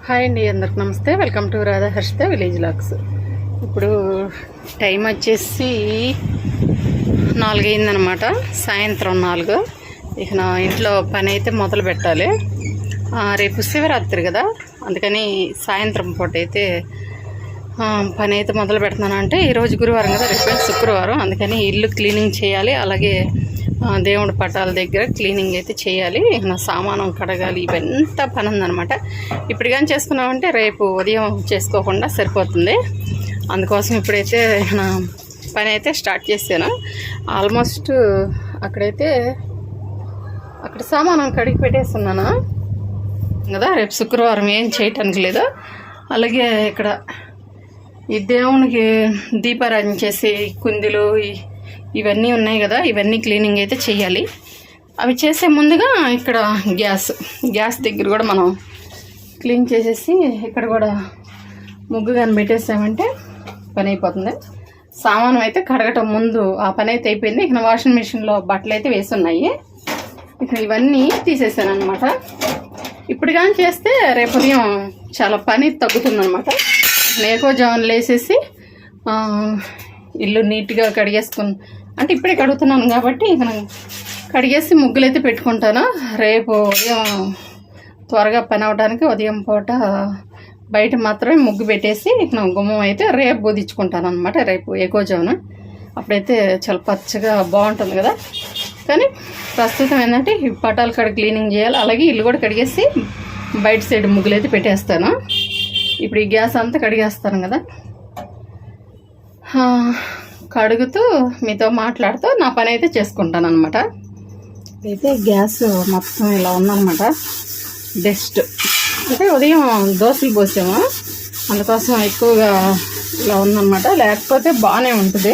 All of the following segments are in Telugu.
హాయ్ అండి, అందరికి నమస్తే. Welcome to Radha Harshita village vlogs. ఇప్పుడు టైం వచ్చేసి 4 అయిందనమాట, సాయంత్రం 4. ఇక నా ఇంట్లో పని అయితే మొదలు పెట్టాలి. రేపు శివరాత్రి కదా, అందుకని సాయంత్రం పూట అయితే పని అయితే మొదలు పెడుతున్నాను. అంటే ఈరోజు గురువారం కదా, రేపు శుక్రవారం, అందుకని ఇల్లు క్లీనింగ్ చేయాలి. అలాగే దేవుడి పటాల దగ్గర క్లీనింగ్ అయితే చేయాలి. నా సామానం కడగాలి, ఇవంతా పని ఉందనమాట. ఇప్పుడు కానీ చేసుకున్నామంటే రేపు ఉదయం చేసుకోకుండా సరిపోతుంది. అందుకోసం ఇప్పుడైతే నా పని అయితే స్టార్ట్ చేశాను. ఆల్మోస్ట్ అక్కడ సామానం కడిగి పెట్టేస్తున్నాను కదా, రేపు శుక్రవారం ఏం చేయటానికి లేదు. అలాగే ఇక్కడ ఈ దేవునికి దీపారాధన చేసి కుందులు ఇవన్నీ ఉన్నాయి కదా, ఇవన్నీ క్లీనింగ్ అయితే చేయాలి. అవి చేసే ముందుగా ఇక్కడ గ్యాస్ దగ్గర కూడా మనం క్లీన్ చేసేసి ఇక్కడ కూడా ముగ్గు కానీ పెట్టేసామంటే పని అయిపోతుంది. సామానం అయితే కడగటం ముందు ఆ పని అయితే అయిపోయింది. ఇక్కడ వాషింగ్ మిషన్లో బట్టలు అయితే వేసి ఉన్నాయి. ఇక్కడ ఇవన్నీ తీసేసాను అనమాట. ఇప్పుడు కానీ చేస్తే రేపు ఉదయం చాలా పని తగ్గుతుందనమాట. నేకో జాములు వేసేసి ఇల్లు నీట్గా కడిగేసుకుని, అంటే ఇప్పుడే కడుగుతున్నాను కాబట్టి ఇక కడిగేసి ముగ్గులు అయితే పెట్టుకుంటాను. రేపు ఉదయం త్వరగా పని అవడానికి ఉదయం పూట బయట మాత్రమే ముగ్గు పెట్టేసి ఇక గుమ్మం అయితే రేపు బోధించుకుంటాను అనమాట. రేపు ఎక్కువజామున అప్పుడైతే చాలా పచ్చగా బాగుంటుంది కదా. కానీ ప్రస్తుతం ఏంటంటే ఈ పటాలు కడ క్లీనింగ్ చేయాలి. అలాగే ఇల్లు కూడా కడిగేసి బయట సైడ్ ముగ్గులు అయితే పెట్టేస్తాను. ఇప్పుడు ఈ గ్యాస్ అంతా కడిగేస్తాను కదా, కడుగుతూ మీతో మాట్లాడుతూ నా పని అయితే చేసుకుంటాను అనమాట. అయితే గ్యాస్ మొత్తం ఇలా ఉందన్నమాట. డస్ట్ అంటే ఉదయం దోశలు పోసాము, అందుకోసం ఎక్కువగా ఇలా ఉందన్నమాట. లేకపోతే బాగానే ఉంటుంది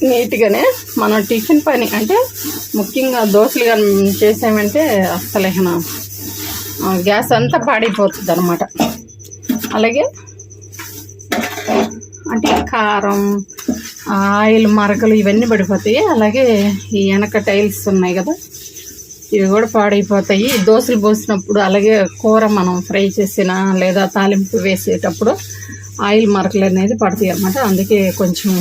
నీట్గానే. మనం టిఫిన్ పని అంటే ముఖ్యంగా దోశలు కానీ చేసామంటే అస్సలు గ్యాస్ అంతా పాడైపోతుంది అనమాట. అలాగే అంటే కారం ఆయిల్ మరకలు ఇవన్నీ పడిపోతాయి. అలాగే ఈ వెనక టైల్స్ ఉన్నాయి కదా, ఇవి కూడా పాడైపోతాయి దోశలు పోసినప్పుడు. అలాగే కూర మనం ఫ్రై చేసిన లేదా తాలింపు వేసేటప్పుడు ఆయిల్ మరకలు అనేది పడతాయి అన్నమాట. అందుకే కొంచెం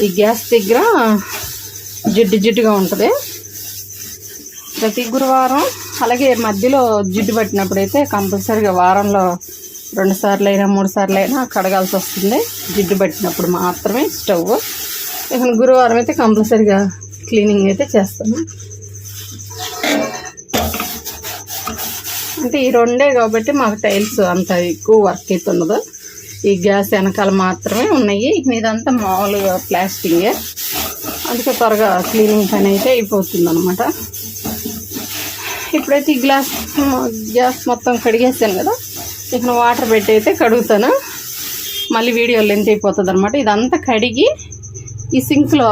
ఈ గ్యాస్ దగ్గర జిడ్డుగా ఉంటుంది. ప్రతి గురువారం అలాగే మధ్యలో జిడ్డు పట్టినప్పుడైతే కంపల్సరీగా వారంలో 2 సార్లు అయినా 3 సార్లు అయినా కడగాల్సి వస్తుంది. జిడ్డు పట్టినప్పుడు మాత్రమే స్టవ్. ఇక గురువారం అయితే కంపల్సరీగా క్లీనింగ్ అయితే చేస్తాను. అంటే ఈ 2 కాబట్టి మాకు టైల్స్ అంత ఎక్కువ వర్క్ అయితే ఉండదు. ఈ గ్యాస్ వెనకాల మాత్రమే ఉన్నాయి. ఇదంతా మామూలుగా ప్లాస్టింగే, అందుకే త్వరగా క్లీనింగ్ పని అయితే అయిపోతుంది అనమాట. ఇప్పుడైతే ఈ గ్యాస్ మొత్తం కడిగేసాను కదా, ఇక వాటర్ పెట్టి అయితే కడుగుతాను. మళ్ళీ వీడియో లెంత్ అయిపోతుంది అనమాట. ఇదంతా కడిగి ఈ సింక్లో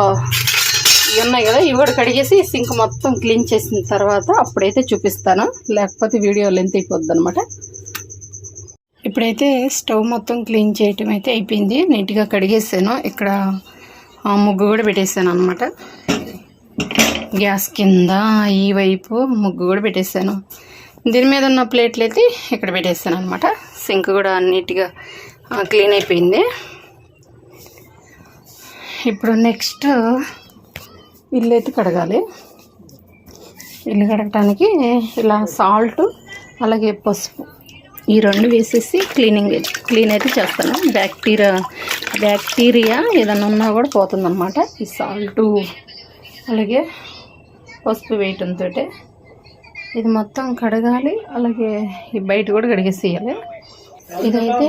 ఇవి ఉన్నాయి కదా, ఇవి కూడా కడిగేసి ఈ సింక్ మొత్తం క్లీన్ చేసిన తర్వాత అప్పుడైతే చూపిస్తాను, లేకపోతే వీడియో లెంత్ అయిపోద్ది అనమాట. ఇప్పుడైతే స్టవ్ మొత్తం క్లీన్ చేయటం అయితే అయిపోయింది. నీట్గా కడిగేసాను. ఇక్కడ ముగ్గు కూడా పెట్టేసాను అనమాట. గ్యాస్ కింద ఈ వైపు ముగ్గు కూడా పెట్టేసాను. దీని మీద ఉన్న ప్లేట్లు అయితే ఇక్కడ పెట్టేస్తాను అనమాట. సింక్ కూడా నీట్గా క్లీన్ అయిపోయింది. ఇప్పుడు నెక్స్ట్ ఇల్లు అయితే కడగాలి. ఇల్లు కడగటానికి ఇలా సాల్ట్ అలాగే పసుపు ఈ 2 వేసేసి క్లీన్ అయితే చేస్తాను. బ్యాక్టీరియా ఏదైనా ఉన్నా కూడా పోతుందన్నమాట. ఈ సాల్టు అలాగే పసుపు వేయటంతో ఇది మొత్తం కడగాలి. అలాగే ఈ బయట కూడా కడిగేసేయాలి. ఇదైతే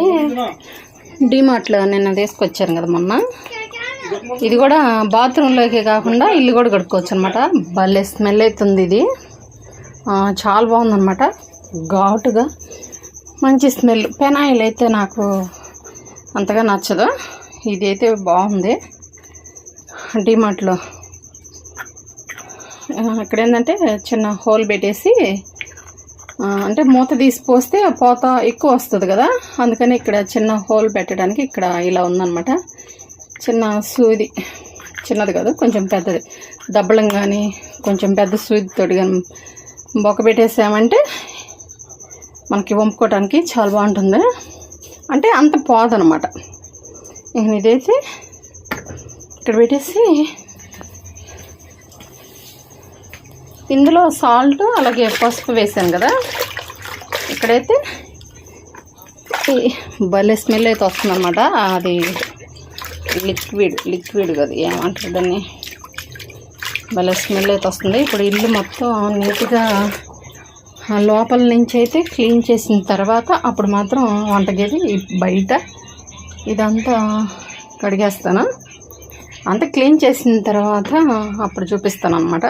డిమార్ట్లో నిన్న తీసుకొచ్చాను కదా మొన్న. ఇది కూడా బాత్రూంలోకే కాకుండా ఇల్లు కూడా కడుక్కోవచ్చు అనమాట. భలే స్మెల్ అవుతుంది. ఇది చాలా బాగుందన్నమాట. ఘాటుగా మంచి స్మెల్. పెనాయిల్ అయితే నాకు అంతగా నచ్చదు, ఇది అయితే బాగుంది. డిమార్ట్లో ఇక్కడ ఏంటంటే చిన్న హోల్ పెట్టేసి, అంటే మూత తీసి పోస్తే పోత ఎక్కువ వస్తుంది కదా, అందుకని ఇక్కడ చిన్న హోల్ పెట్టడానికి ఇక్కడ ఇలా ఉందన్నమాట. చిన్న సూది, చిన్నది కాదు కొంచెం పెద్దది, దబ్బలం కానీ కొంచెం పెద్ద సూదితోటి కానీ బొక్క పెట్టేసామంటే మనకి వంపుకోవడానికి చాలా బాగుంటుంది. అంటే అంత పోదనమాట. నేను ఇదైతే ఇక్కడ పెట్టేసి ఇందులో సాల్ట్ అలాగే పసుపు వేసాను కదా. ఇక్కడైతే భలే స్మెల్ అయితే వస్తుందన్నమాట. అది లిక్విడ్ కదా, ఏమంటారు దాన్ని, భలే స్మెల్ అయితే వస్తుంది. ఇప్పుడు ఇల్లు మొత్తం నీట్గా లోపల నుంచి అయితే క్లీన్ చేసిన తర్వాత అప్పుడు మాత్రం వంటగది బయట ఇదంతా కడిగేస్తాను. అంతా క్లీన్ చేసిన తర్వాత అప్పుడు చూపిస్తాను అన్నమాట.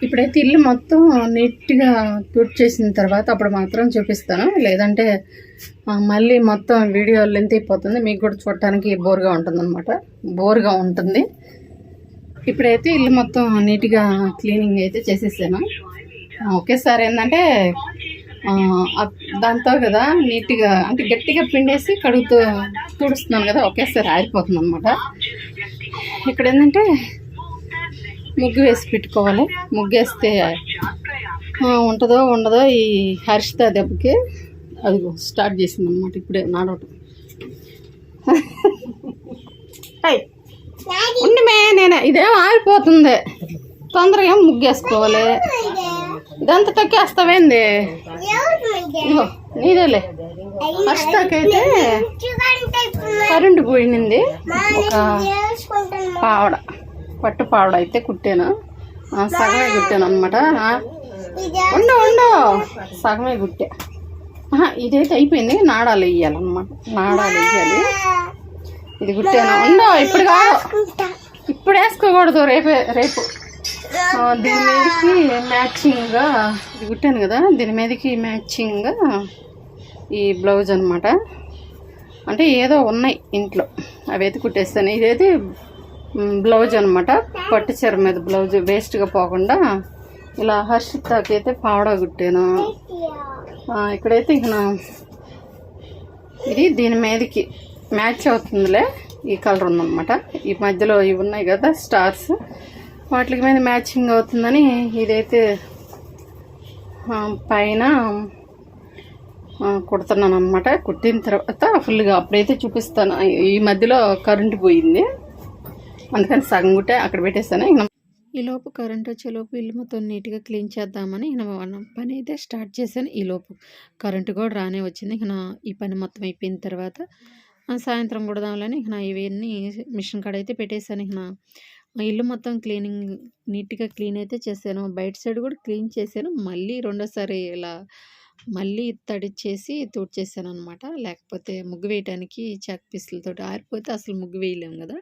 ఇప్పుడైతే ఇల్లు మొత్తం నీట్గా తుడిచేసిన తర్వాత అప్పుడు మాత్రం చూపిస్తాను. లేదంటే మళ్ళీ మొత్తం వీడియో లెంత్ అయిపోతుంది, మీకు కూడా చూడటానికి బోర్గా ఉంటుంది. ఇప్పుడైతే ఇల్లు మొత్తం నీట్గా క్లీనింగ్ అయితే చేసేసాను. ఒకేసారి ఏంటంటే దాంతో కదా నీట్గా అంటే గట్టిగా పిండేసి తుడుస్తున్నాను కదా, ఒకేసారి ఆరిపోతుంది అనమాట. ఇక్కడ ఏంటంటే ముగ్గు వేసి పెట్టుకోవాలి. ముగ్గు వేస్తే ఉంటుందో ఉండదో ఈ హర్షిత దెబ్బకి అది స్టార్ట్ చేసింది అనమాట. ఇప్పుడే నాడవటం. ఉండిమే నేనే ఇదేం ఆరిపోతుంది, తొందరగా ముగ్గు వేసుకోవాలి. ఇదంతా తొక్కేస్తావేంది, నీదేలే. హర్షితకైతే కరెంటు పోయింది. ఒక పట్టు పావడ అయితే కుట్టాను, సగమే కుట్టాను అనమాట. ఉండు సగమే కుట్టా. ఇదైతే అయిపోయింది, నాడాలు వేయాలన్నమాట. నాడాలు వేయాలి. ఇది కుట్టాను. ఉండో ఇప్పుడు కాదు, ఇప్పుడు వేసుకోకూడదు, రేపు దీని మీదకి మ్యాచింగ్గా ఇది కుట్టాను కదా, దీని మీదకి మ్యాచింగ్గా ఈ బ్లౌజ్ అనమాట. అంటే ఏదో ఉన్నాయి ఇంట్లో, అవి అయితే కుట్టేస్తాను. ఇదైతే బ్లౌజ్ అనమాట, పట్టు చీర మీద బ్లౌజ్ వేస్ట్గా పోకుండా ఇలా హర్షితకి అయితే పావడా కుట్టాను. ఇక్కడైతే ఇక ఇది దీని మీదకి మ్యాచ్ అవుతుందిలే, ఈ కలర్ ఉందన్నమాట. ఈ మధ్యలో ఇవి ఉన్నాయి కదా స్టార్స్, వాటి మీద మ్యాచింగ్ అవుతుందని ఇదైతే పైన కుడుతున్నాను అనమాట. కుట్టిన తర్వాత ఫుల్గా అప్పుడైతే చూపిస్తాను. ఈ మధ్యలో కరెంటు పోయింది, అందుకని సగం గుట్టే అక్కడ పెట్టేస్తాను. ఈలోపు కరెంట్ వచ్చేలోపు ఇల్లు మొత్తం నీట్గా క్లీన్ చేద్దామని పని అయితే స్టార్ట్ చేశాను. ఈలోపు కరెంటు కూడా రానే వచ్చింది. ఈ పని మొత్తం అయిపోయిన తర్వాత సాయంత్రం కుడదామని ఇవన్నీ మిషన్ కాడ అయితే పెట్టేశాను. ఇల్లు మొత్తం నీట్గా క్లీన్ అయితే చేశాను. బయట సైడ్ కూడా క్లీన్ చేశాను. మళ్ళీ రెండోసారి ఇలా మళ్ళీ తడిచేసి తుడిచేసాను అనమాట. లేకపోతే ముగ్గు వేయడానికి చాక్ పీసులతో ఆరిపోతే అసలు ముగ్గు వేయలేము కదా,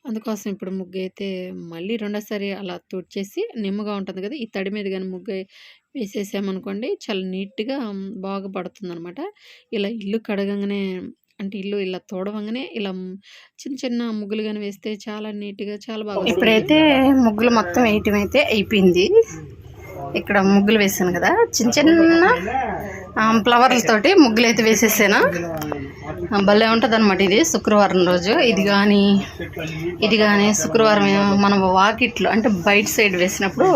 అందుకోసం ఇప్పుడు ముగ్గు అయితే మళ్ళీ రెండోసారి అలా తుడిచేసి నిమ్మగా ఉంటుంది కదా, ఈ తడి మీద కానీ ముగ్గు వేసేసామనుకోండి చాలా నీట్గా బాగా పడుతుంది అనమాట. ఇలా ఇల్లు కడగంగానే అంటే ఇల్లు ఇలా తోడవంగానే ఇలా చిన్న చిన్న ముగ్గులు కానీ వేస్తే చాలా నీట్గా చాలా బాగా. ఇప్పుడైతే ముగ్గులు మొత్తం వేయటం అయితే అయిపోయింది. ఇక్కడ ముగ్గులు వేసాను కదా, చిన్న చిన్న ఫ్లవర్లతోటి ముగ్గులు అయితే వేసేసాను. భలే ఉంటుంది అనమాట. ఇది శుక్రవారం రోజు ఇది కానీ శుక్రవారం మనం వాకిట్లో అంటే బయట సైడ్ వేసినప్పుడు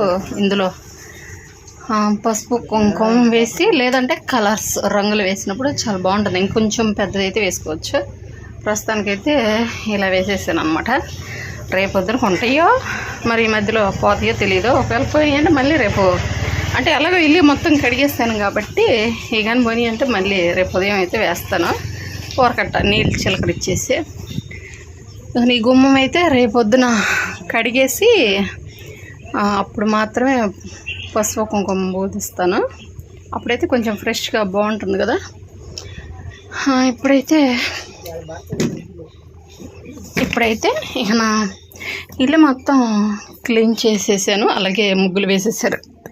ఇందులో పసుపు కుంకుమ వేసి లేదంటే కలర్స్ రంగులు వేసినప్పుడు చాలా బాగుంటుంది. ఇంకొంచెం పెద్దదైతే వేసుకోవచ్చు. ప్రస్తుతానికైతే ఇలా వేసేసాను అనమాట. రేపొద్దున ఉంటాయో మరి ఈ మధ్యలో పోతాయో తెలియదు. ఒకవేళ పోయి అంటే మళ్ళీ రేపు అంటే అలాగే ఇల్లు మొత్తం కడిగేస్తాను కాబట్టి ఈ కానీ పోయి అంటే మళ్ళీ రేపు ఉదయం అయితే వేస్తాను. కూరకట్ట నీళ్ళు చిలకడిచ్చేసి ఈ గుమ్మం అయితే రేపొద్దున కడిగేసి అప్పుడు మాత్రమే పసుపు కుంకుమ బోధిస్తాను. అప్పుడైతే కొంచెం ఫ్రెష్గా బాగుంటుంది కదా. ఇప్పుడైతే ఇక నా ఇల్లు మొత్తం క్లీన్ చేసేసాను. అలాగే ముగ్గులు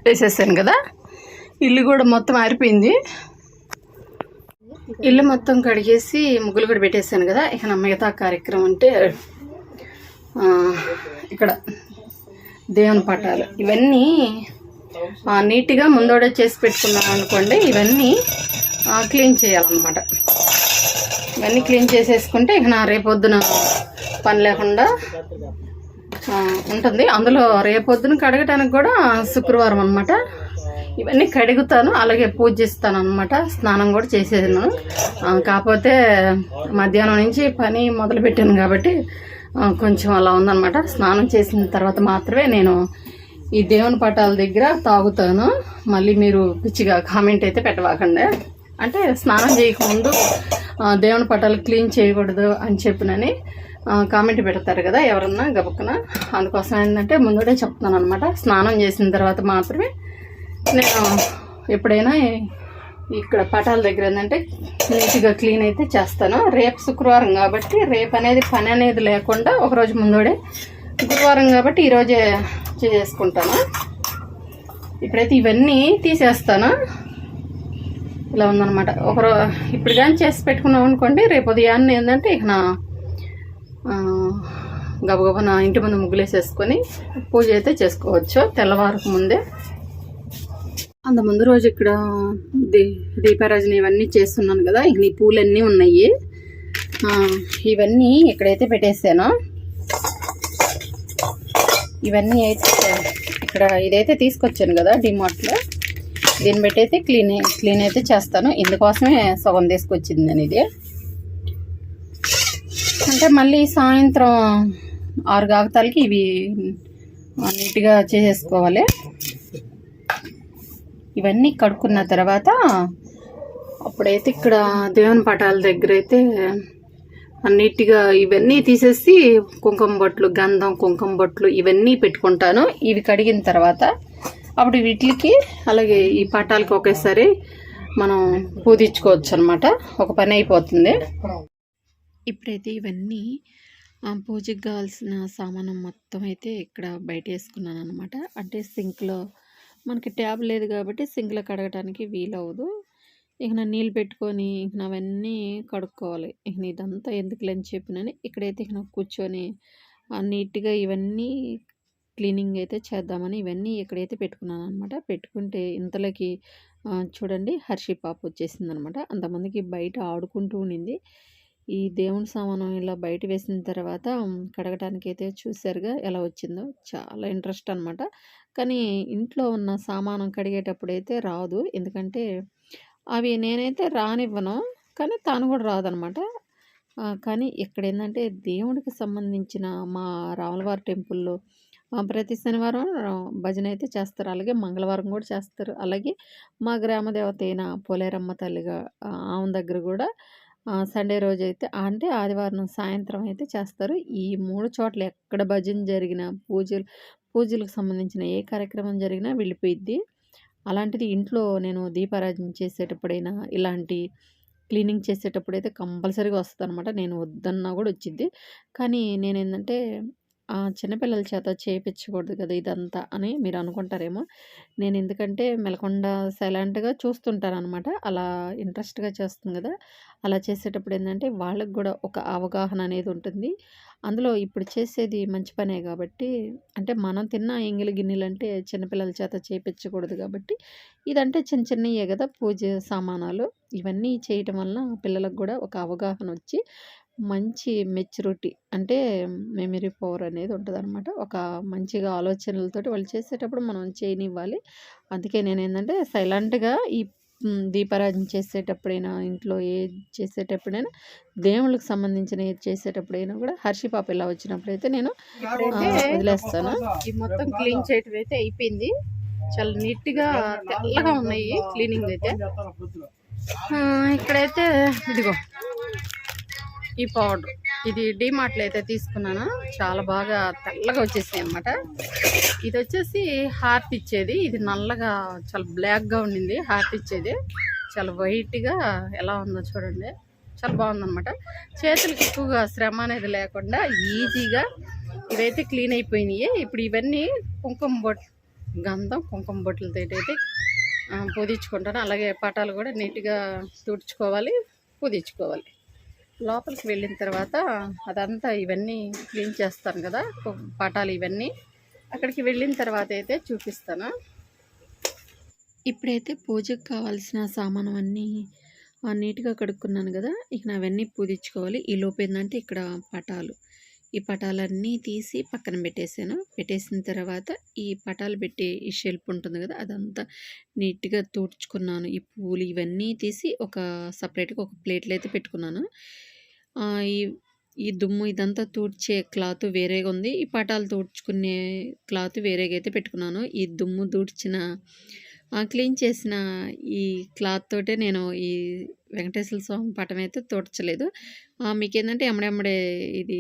వేసేసాను కదా. ఇల్లు కూడా మొత్తం ఆరిపోయింది. ఇల్లు మొత్తం కడిగేసి ముగ్గులు కూడా పెట్టేశాను కదా. ఇక నా మిగతా కార్యక్రమం అంటే ఇక్కడ దేవుని పటాలు ఇవన్నీ నీట్గా ముందోడే చేసి పెట్టుకున్నాను అనుకోండి. ఇవన్నీ క్లీన్ చేయాలన్నమాట. ఇవన్నీ క్లీన్ చేసేసుకుంటే ఇక నా రేపొద్దున పని లేకుండా ఉంటుంది. అందులో రేపొద్దున కడగటానికి కూడా శుక్రవారం అనమాట. ఇవన్నీ కడుగుతాను, అలాగే పూజ చేస్తాను అనమాట. స్నానం కూడా చేసేదాను, కాకపోతే మధ్యాహ్నం నుంచి పని మొదలు పెట్టాను కాబట్టి కొంచెం అలా ఉందన్నమాట. స్నానం చేసిన తర్వాత మాత్రమే నేను ఈ దేవుని పటాల దగ్గర తాగుతాను. మళ్ళీ మీరు పిచ్చిగా కామెంట్ అయితే పెట్టవాకండి. అంటే స్నానం చేయకముందు దేవుని పటాలు క్లీన్ చేయకూడదు అని చెప్పినని కామెంట్ పెడతారు కదా ఎవరన్నా గబుక్కున. అందుకోసం ఏంటంటే ముందుడే చెప్తున్నాను అనమాట. స్నానం చేసిన తర్వాత మాత్రమే నేను ఎప్పుడైనా ఇక్కడ పటాల దగ్గర ఏంటంటే నీట్గా క్లీన్ అయితే చేస్తాను. రేపు శుక్రవారం కాబట్టి రేపు అనేది పని అనేది లేకుండా ఒకరోజు ముందుడే, గురువారం కాబట్టి ఈరోజే చేసుకుంటాను. ఇప్పుడైతే ఇవన్నీ తీసేస్తాను. ఇలా ఉందన్నమాట. ఇప్పుడు కానీ చేసి పెట్టుకున్నాం అనుకోండి, రేపు ఉదయాన్నే ఏంటంటే ఇక నా గబగబా నా ఇంటి ముందు ముగ్గులేసేసుకొని పూజ అయితే చేసుకోవచ్చు తెల్లవారుకు ముందే. అంత ముందు రోజు ఇక్కడ దీపారాజన ఇవన్నీ చేస్తున్నాను కదా, ఇక ఈ పూలన్నీ ఉన్నాయి. ఇవన్నీ ఇక్కడైతే పెట్టేసాను. ఇవన్నీ అయితే ఇక్కడ ఇదైతే తీసుకొచ్చాను కదా డిమార్ట్లో, దీన్ని బట్టి అయితే క్లీన్ అయితే చేస్తాను. ఇందుకోసమే సగం తీసుకొచ్చింది నేను ఇది. అంటే మళ్ళీ సాయంత్రం 6 కాగతాలకి ఇవి నీట్గా చేసేసుకోవాలి. ఇవన్నీ కడుక్కున్న తర్వాత అప్పుడైతే ఇక్కడ దేవుని పటాల దగ్గర అయితే నీట్గా ఇవన్నీ తీసేసి కుంకుమ బొట్లు, గంధం, కుంకుమ బొట్లు ఇవన్నీ పెట్టుకుంటాను. ఇవి కడిగిన తర్వాత అప్పుడు వీటికి అలాగే ఈ పటాలకి ఒకేసారి మనం పూజించుకోవచ్చు అనమాట. ఒక పని అయిపోతుంది. ఇప్పుడైతే ఇవన్నీ పూజకి కావాల్సిన సామానం మొత్తం అయితే ఇక్కడ బయట వేసుకున్నాను అనమాట. అంటే సింక్లో మనకి ట్యాబ్ లేదు కాబట్టి సింక్లో కడగడానికి వీలవదు. ఇక నా నీళ్ళు పెట్టుకొని ఇక అవన్నీ కడుక్కోవాలి. ఇక ఇదంతా ఎందుకులే అని చెప్పినని ఇక్కడైతే ఇక కూర్చొని నీట్గా ఇవన్నీ క్లీనింగ్ అయితే చేద్దామని ఇవన్నీ ఇక్కడైతే పెట్టుకున్నాను అనమాట. పెట్టుకుంటే ఇంతలోకి చూడండి హర్షి పాప వచ్చేసింది అనమాట. అంతమందికి బయట ఆడుకుంటూ ఉండింది. ఈ దేవుని సామానం ఇలా బయట వేసిన తర్వాత కడగటానికి అయితే చూసారుగా ఎలా వచ్చిందో, చాలా ఇంట్రెస్ట్ అనమాట. కానీ ఇంట్లో ఉన్న సామానం కడిగేటప్పుడు అయితే రాదు, ఎందుకంటే అవి నేనైతే రానివ్వను, కానీ తాను కూడా రాదనమాట. కానీ ఇక్కడ ఏంటంటే దేవుడికి సంబంధించిన మా రాములవారి టెంపుల్లో ప్రతి శనివారం భజన అయితే చేస్తారు, అలాగే మంగళవారం కూడా చేస్తారు. అలాగే మా గ్రామ దేవత అయిన పోలేరమ్మ తల్లిగా ఆమె దగ్గర కూడా సండే రోజు అయితే అంటే ఆదివారం సాయంత్రం అయితే చేస్తారు. ఈ 3 చోట్ల ఎక్కడ భజన జరిగినా పూజలకు సంబంధించిన ఏ కార్యక్రమం జరిగినా వెళ్ళిపోయిద్ది. అలాంటిది ఇంట్లో నేను దీపారాధన చేసేటప్పుడైనా ఇలాంటి క్లీనింగ్ చేసేటప్పుడైతే కంపల్సరీగా వస్తుంది అనమాట. నేను వద్దన్నా కూడా వచ్చిద్ది. కానీ నేనేంటంటే చిన్నపిల్లల చేత చేయించకూడదు కదా ఇదంతా అని మీరు అనుకుంటారేమో. నేను ఎందుకంటే మెలకుండా సైలెంట్గా చూస్తుంటాను అనమాట. అలా ఇంట్రెస్ట్గా చేస్తుంది కదా, అలా చేసేటప్పుడు ఏంటంటే వాళ్ళకి కూడా ఒక అవగాహన అనేది ఉంటుంది. అందులో ఇప్పుడు చేసేది మంచి పనే కాబట్టి, అంటే మనం తిన్న ఎంగిలి గిన్నెలు అంటే చిన్నపిల్లల చేత చేయించకూడదు కాబట్టి, ఇదంటే చిన్న చిన్నయే కదా పూజ సామానాలు. ఇవన్నీ చేయటం వల్ల పిల్లలకు కూడా ఒక అవగాహన వచ్చి మంచి మెచ్యూరిటీ అంటే మెమరీ పవర్ అనేది ఉంటుందన్నమాట. ఒక మంచిగా ఆలోచనలతోటి వాళ్ళు చేసేటప్పుడు మనం చేయనివ్వాలి. అందుకే నేనేంటంటే సైలెంట్గా ఈ దీపారాధన చేసేటప్పుడైనా ఇంట్లో చేసేటప్పుడైనా దేవుళ్ళకి సంబంధించిన ఏది చేసేటప్పుడైనా కూడా హర్షి పాప ఇలా వచ్చినప్పుడైతే నేను వదిలేస్తాను. ఈ మొత్తం క్లీన్ చేయటం అయితే అయిపోయింది. చాలా నీట్గా తెల్లగా ఉన్నాయి క్లీనింగ్ అయితే. ఇక్కడైతే ఇదిగో ఈ పౌడర్, ఇది డిమార్ట్లో అయితే తీసుకున్నాను. చాలా బాగా తెల్లగా వచ్చేసాయి అనమాట. ఇది వచ్చేసి హార్ట్ ఇచ్చేది, ఇది నల్లగా చాలా బ్లాక్గా ఉండింది. హార్ట్ ఇచ్చేది చాలా వైట్గా ఎలా ఉందో చూడండి, చాలా బాగుందన్నమాట. చేతులకి ఎక్కువగా శ్రమ అనేది లేకుండా ఈజీగా ఇవైతే క్లీన్ అయిపోయినాయి. ఇప్పుడు ఇవన్నీ గంధం కుంకుమ బొట్లతో అయితే పూజించుకుంటాను. అలాగే పటాలు కూడా నీట్గా తుడుచుకోవాలి, పూజించుకోవాలి. లోపలికి వెళ్ళిన తర్వాత అదంతా ఇవన్నీ క్లీన్ చేస్తాను కదా పటాలు ఇవన్నీ, అక్కడికి వెళ్ళిన తర్వాత అయితే చూపిస్తాను. ఇప్పుడైతే పూజకు కావాల్సిన సామాను అన్నీ నీట్గా కడుక్కున్నాను కదా, ఇక అవన్నీ పూజించుకోవాలి. ఈ లోపు ఏంటంటే ఇక్కడ పటాలు ఈ పటాలన్నీ తీసి పక్కన పెట్టేసాను. పెట్టేసిన తర్వాత ఈ పటాలు పెట్టే ఈ షెల్ఫ్ ఉంటుంది కదా, అదంతా నీట్‌గా తుడుచుకున్నాను. ఈ పూలు ఇవన్నీ తీసి ఒక సెపరేట్‌గా ఒక ప్లేట్‌లో అయితే పెట్టుకున్నాను. ఈ ఈ దుమ్ము ఇదంతా తుడిచే క్లాత్ వేరేగా ఉంది. ఈ పటాలు తుడుచుకునే క్లాత్ వేరేగా అయితే పెట్టుకున్నాను. ఈ దుమ్ము తుడిచిన క్లీన్ చేసిన ఈ క్లాత్ తోటే నేను ఈ వెంకటేశ్వర స్వామి పటం అయితే తుడచలేదు. మీకేందంటే ఎమ్మడెమ్మడే ఇది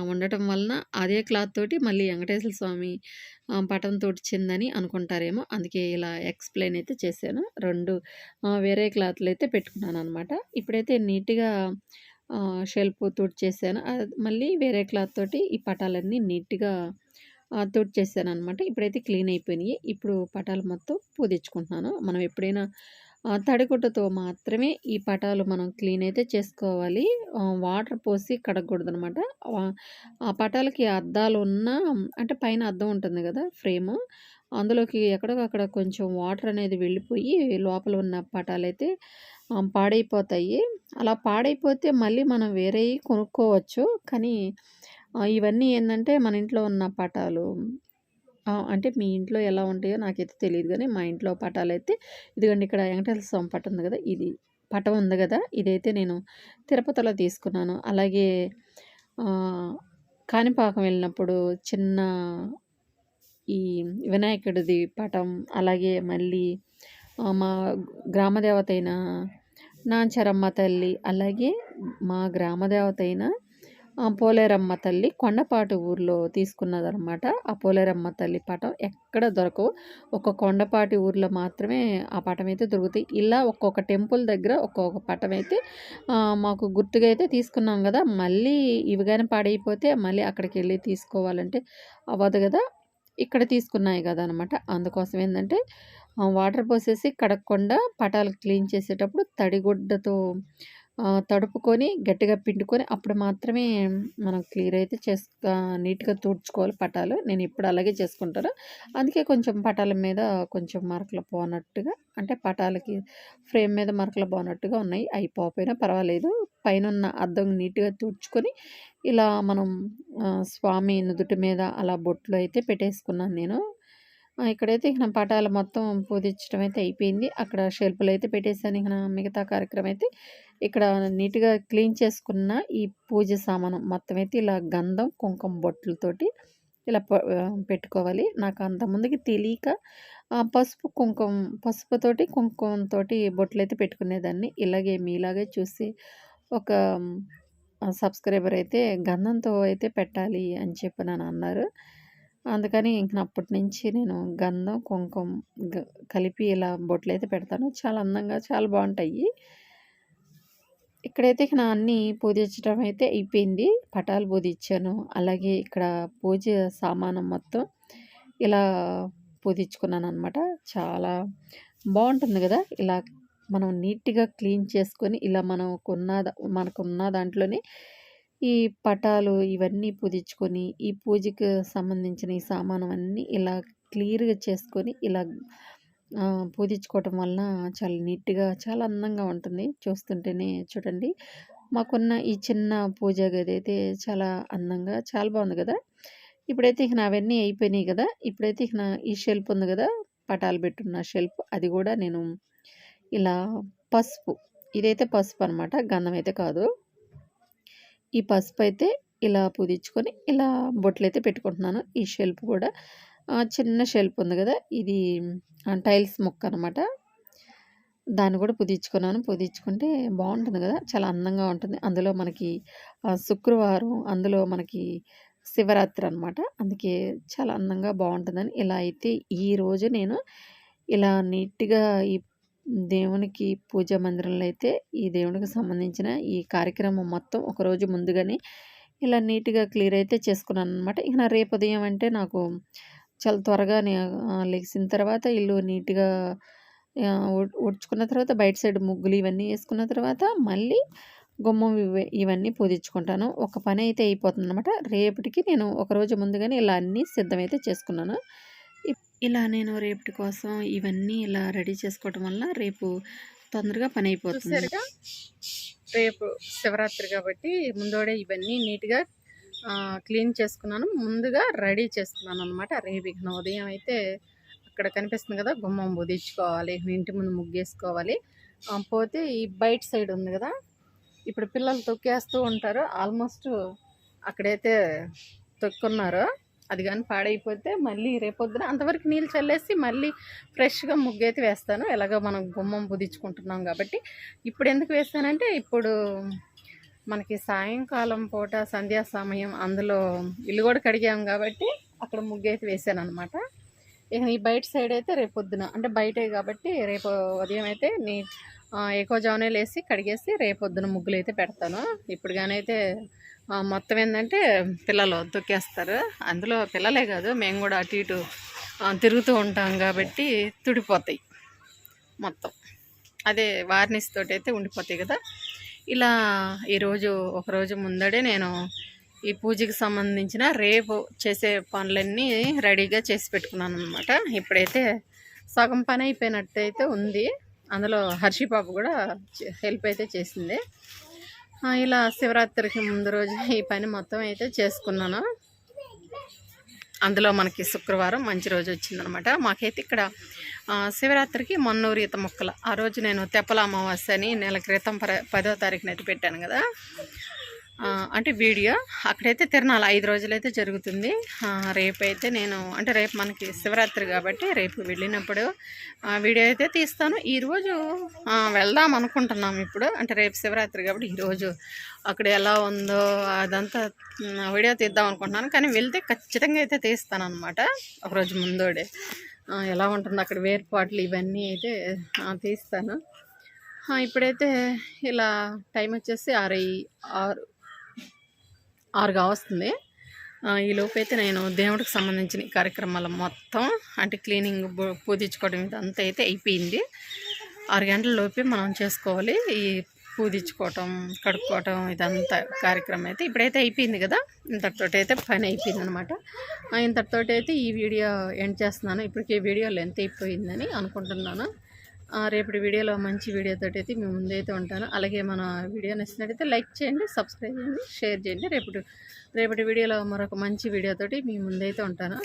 ఉండటం వలన అదే క్లాత్ తోటి మళ్ళీ వెంకటేశ్వర స్వామి పటం తుడిచిందని అనుకుంటారేమో. అందుకే ఇలా ఎక్స్‌ప్లెయిన్ అయితే చేశాను. 2 వేరే క్లాత్‌లు అయితే పెట్టుకున్నాననమాట. ఇప్పుడైతే నీట్‌గా షెల్ఫ్ తుడిచేసాను. మళ్ళీ వేరే క్లాత్ తోటి ఈ పటాలన్నీ నీట్‌గా తుడిచేసాననమాట. ఇప్పుడైతే క్లీన్ అయిపోయినాయి. ఇప్పుడు పటాలు మొత్తం పూదించుకుంటున్నాను. మనం ఎప్పుడైనా తడిగుడ్డతో మాత్రమే ఈ పటాలు మనం క్లీన్ అయితే చేసుకోవాలి. వాటర్ పోసి కడగకూడదనమాట. ఆ పటాలకి అద్దాలు ఉన్నా అంటే పైన అద్దం ఉంటుంది కదా ఫ్రేము, అందులోకి ఎక్కడికక్కడ కొంచెం వాటర్ అనేది వెళ్ళిపోయి లోపల ఉన్న పటాలైతే పాడైపోతాయి. అలా పాడైపోతే మళ్ళీ మనం వేరేయి కొనుక్కోవచ్చు. కానీ ఇవన్నీ ఏందంటే మన ఇంట్లో ఉన్న పటాలు. అంటే మీ ఇంట్లో ఎలా ఉంటాయో నాకైతే తెలీదు గానీ, మా ఇంట్లో పటాలైతే ఇదిగోండి, ఇక్కడ వెంకటేశ్వర స్వామి పటం ఉంది గదా! ఇది పటం ఉంది గదా! ఇదైతే నేను తిరుపతిలో తీసుకున్నాను. అలాగే ఆహ్, కాణిపాకం వెళ్ళినప్పుడు చిన్న ఈ వినాయకుడిది పటం, అలాగే మళ్ళీ మా గ్రామ దేవత అయిన నాంచారమ్మ తల్లి, అలాగే మా గ్రామ దేవత అయిన పోలేరమ్మ తల్లి కొండపాటు ఊర్లో తీసుకున్నదనమాట. ఆ పోలేరమ్మ తల్లి పటం ఎక్కడ దొరకవు. ఒక కొండపాటి ఊర్లో మాత్రమే ఆ పటం అయితే దొరుకుతాయి. ఇలా ఒక్కొక్క టెంపుల్ దగ్గర ఒక్కొక్క పటం అయితే మాకు గుర్తుగా అయితే తీసుకున్నాం కదా. మళ్ళీ ఇవి గాని పాడైపోతే మళ్ళీ అక్కడికెళ్ళి తీసుకోవాలంటే అవ్వదు కదా. ఇక్కడ తీసుకున్నాయి కదా అనమాట. అందుకోసం ఏందంటే వాటర్ పోసేసి కడగకుండా పటాలు క్లీన్ చేసేటప్పుడు తడిగుడ్డతో తడుపుకొని గట్టిగా పిండుకొని అప్పుడు మాత్రమే మనం క్లియర్ అయితే నీట్‌గా తుడుచుకోవాలి పటాలు. నేను ఇప్పుడు అలాగే చేసుకుంటాను. అందుకే కొంచెం పటాల మీద కొంచెం మరకలు పోనట్టుగా, అంటే పటాలకి ఫ్రేమ్ మీద మరకలు పోనట్టుగా ఉన్నాయి. అయి పోపోయినా పర్వాలేదు. పైనున్న అద్దం నీట్‌గా తుడుచుకొని ఇలా మనం స్వామి నుదుటి మీద అలా బొట్లు అయితే పెట్టేసుకున్నాను నేను. ఇక్కడైతే ఇక నా పటాలు మొత్తం పూజించడం అయితే అయిపోయింది. అక్కడ షెల్ఫ్‌లో అయితే పెట్టేసాను. ఇక నా మిగతా కార్యక్రమం అయితే ఇక్కడ నీట్‌గా క్లీన్ చేసుకున్న ఈ పూజ సామాను మొత్తం అయితే ఇలా గంధం, కుంకుమ బొట్లతోటి ఇలా పెట్టుకోవాలి. నాకు అంతకుముందుకి తెలియక పసుపుతోటి, కుంకుమతోటి బొట్లయితే పెట్టుకునేదాన్ని. ఇలాగే మీలాగే చూసి ఒక సబ్స్క్రైబర్ అయితే గంధంతో అయితే పెట్టాలి అని చెప్పి అన్నారు. అందుకని ఇంక అప్పటి నుంచి నేను గంధం, కుంకుమ కలిపి ఇలా బొట్లయితే పెడతాను. చాలా అందంగా చాలా బావుంటాయి. ఇక్కడైతే ఇక అన్నీ పూజించడం అయితే అయిపోయింది. పటాలు పూజించాను. అలాగే ఇక్కడ పూజ సామానం మొత్తం ఇలా పూజించుకున్నాననమాట. చాలా బావుంటుంది గదా! ఇలా మనం నీట్‌గా క్లీన్ చేసుకొని ఇలా మనకున్న దాంట్లోనే ఈ పటాలు ఇవన్నీ పూజించుకొని, ఈ పూజకి సంబంధించిన ఈ సామాను అన్నీ ఇలా క్లియర్‌గా చేసుకొని ఇలా పూజించుకోవటం వలన చాలా నీట్‌గా, చాలా అందంగా ఉంటుంది. చూస్తుంటేనే చూడండి. మాకున్న ఈ చిన్న పూజా గది అయితే చాలా అందంగా చాలా బావుంది గదా! ఇప్పుడైతే ఇక నావన్నీ అయిపోయినాయి గదా! ఇప్పుడైతే ఇక ఈ షెల్ఫ్ ఉంది గదా! పటాలు పెట్టున్న షెల్ఫ్ అది గూడా నేను ఇలా పసుపు, ఇదైతే పసుపనమాట. గంధం అయితే కాదు. ఈ పసుపయితే ఇలా పూదించుకొని ఇలా బొట్లయితే పెట్టుకుంటున్నాను. ఈ షెల్ఫ్ కూడా చిన్న షెల్ఫ్ ఉంది గదా! ఇది టైల్స్ ముక్కనమాట. దాన్ని కూడా పుదించుకున్నాను. పుదించుకుంటే బావుంటుంది గదా! చాలా అందంగా ఉంటుంది. అందులో మనకి శుక్రవారం, అందులో మనకి శివరాత్రి అనమాట. అందుకే చాలా అందంగా బావుంటుందని ఇలా అయితే ఈరోజు నేను ఇలా నీట్‌గా ఈ దేవునికి పూజా మందిరంలో అయితే ఈ దేవునికి సంబంధించిన ఈ కార్యక్రమం మొత్తం ఒకరోజు ముందుగానే ఇలా నీట్‌గా క్లియర్ అయితే చేసుకున్నాననమాట. ఇక నా రేపు ఉదయం అంటే నాకు చాలా త్వరగా లెగిసిన తర్వాత ఇల్లు నీట్‌గా ఊడ్చుకున్న తర్వాత బయట సైడ్ ముగ్గులు ఇవన్నీ వేసుకున్న తర్వాత మళ్ళీ గుమ్మం ఇవన్నీ పూజించుకుంటాను. ఒక పని అయితే అయిపోతుందనమాట. రేపటికి నేను ఒకరోజు ముందుగానే ఇలా అన్నీ సిద్ధమైతే చేసుకున్నాను. ఇలా నేను రేపటి కోసం ఇవన్నీ ఇలా రెడీ చేసుకోవటం వల్ల రేపు తొందరగా పని అయిపోతుంది. రేపు శివరాత్రి కాబట్టి ముందోడే ఇవన్నీ నీట్‌గా క్లీన్ చేసుకున్నాను. ముందుగా రెడీ చేసుకున్నాను అనమాట. రేపు ఇక ఉదయం అయితే అక్కడ కనిపిస్తుంది కదా, గుమ్మం బుదించుకోవాలి, ఇంటి ముందు ముగ్గేసుకోవాలి. పోతే ఈ బయట సైడ్ ఉంది కదా, ఇప్పుడు పిల్లలు తొక్కేస్తూ ఉంటారు. ఆల్మోస్ట్ అక్కడైతే తొక్కున్నారు. అది కానీ పాడైపోతే మళ్ళీ రేపొద్దున అంతవరకు నీళ్ళు చల్లేసి మళ్ళీ ఫ్రెష్గా ముగ్గైతే వేస్తాను. ఎలాగో మనం గుమ్మం బుదించుకుంటున్నాం కాబట్టి. ఇప్పుడు ఎందుకు వేస్తానంటే, ఇప్పుడు మనకి సాయంకాలం పూట సంధ్యా సమయం, అందులో ఇల్లు కూడా కడిగాం కాబట్టి అక్కడ ముగ్గైతే వేసాను అనమాట. ఇక ఈ బయట సైడ్ అయితే రేపొద్దున, అంటే బయటే కాబట్టి రేపు ఉదయం అయితే ఎక్కువ జామునే లేసి కడిగేసి రేపొద్దున ముగ్గులు అయితే పెడతాను. ఇప్పుడు కానైతే మొత్తం ఏంటంటే పిల్లలు తొక్కేస్తారు. అందులో పిల్లలే కాదు, మేము కూడా అటు ఇటు తిరుగుతూ ఉంటాం కాబట్టి తుడిపోతాయి మొత్తం. అదే వార్నిష్ తోటి అయితే ఉండిపోతాయి కదా. ఇలా ఈరోజు ఒకరోజు ముందడే నేను ఈ పూజకి సంబంధించిన రేపు చేసే పనులన్నీ రెడీగా చేసి పెట్టుకున్నాను అనమాట. ఇప్పుడైతే సగం పని అయిపోయినట్టు అయితే ఉంది. అందులో హర్షిపాప కూడా హెల్ప్ అయితే చేసింది. ఇలా శివరాత్రికి ముందు రోజు ఈ పని మొత్తం అయితే చేసుకున్నాను. అందులో మనకి శుక్రవారం మంచి రోజు వచ్చిందనమాట. మాకైతే ఇక్కడ శివరాత్రికి మొన్నూరు ఈత మొక్కల ఆ రోజు నేను తెప్పల అమావాస్య అని నెల క్రితం 10వ తారీఖున అయితే పెట్టాను కదా, అంటే వీడియో. అక్కడైతే తిరణాలు 5 రోజులైతే జరుగుతుంది. రేపైతే నేను, అంటే రేపు మనకి శివరాత్రి కాబట్టి రేపు వెళ్ళినప్పుడు వీడియో అయితే తీస్తాను. ఈరోజు వెళ్దాం అనుకుంటున్నాం ఇప్పుడు, అంటే రేపు శివరాత్రి కాబట్టి ఈరోజు అక్కడ ఎలా ఉందో అదంతా వీడియో తీద్దాం అనుకుంటున్నాను. కానీ వెళ్తే ఖచ్చితంగా అయితే తీస్తాను అనమాట. ఒకరోజు ముందోడే ఎలా ఉంటుంది అక్కడ వేర్పాట్లు ఇవన్నీ అయితే తీస్తాను. ఇప్పుడైతే ఇలా టైం వచ్చేసి 6 వస్తుంది. ఈ లోపైతే నేను దేవుడికి సంబంధించిన కార్యక్రమాలు మొత్తం, అంటే క్లీనింగ్, పూజించుకోవడం ఇదంతా అయితే అయిపోయింది. 6 గంటల లోపే మనం చేసుకోవాలి. ఈ పూజించుకోవటం, కడుక్కోవటం ఇదంతా కార్యక్రమం అయితే ఇప్పుడైతే అయిపోయింది కదా. ఇంతటితోటి అయితే పని అయిపోయింది అనమాట. ఇంతటితోటి అయితే ఈ వీడియో ఎండ్ చేస్తున్నాను. ఇప్పటికీ వీడియో లెంత్ అయిపోయిందని అనుకుంటున్నాను. రేపటి వీడియోలో మంచి వీడియోతోటి అయితే మీ ముందైతే ఉంటాను. అలాగే మన వీడియో నచ్చినట్టయితే లైక్ చేయండి, సబ్స్క్రైబ్ చేయండి, షేర్ చేయండి. రేపటి వీడియోలో మరొక మంచి వీడియోతోటి మీ ముందైతే ఉంటాను.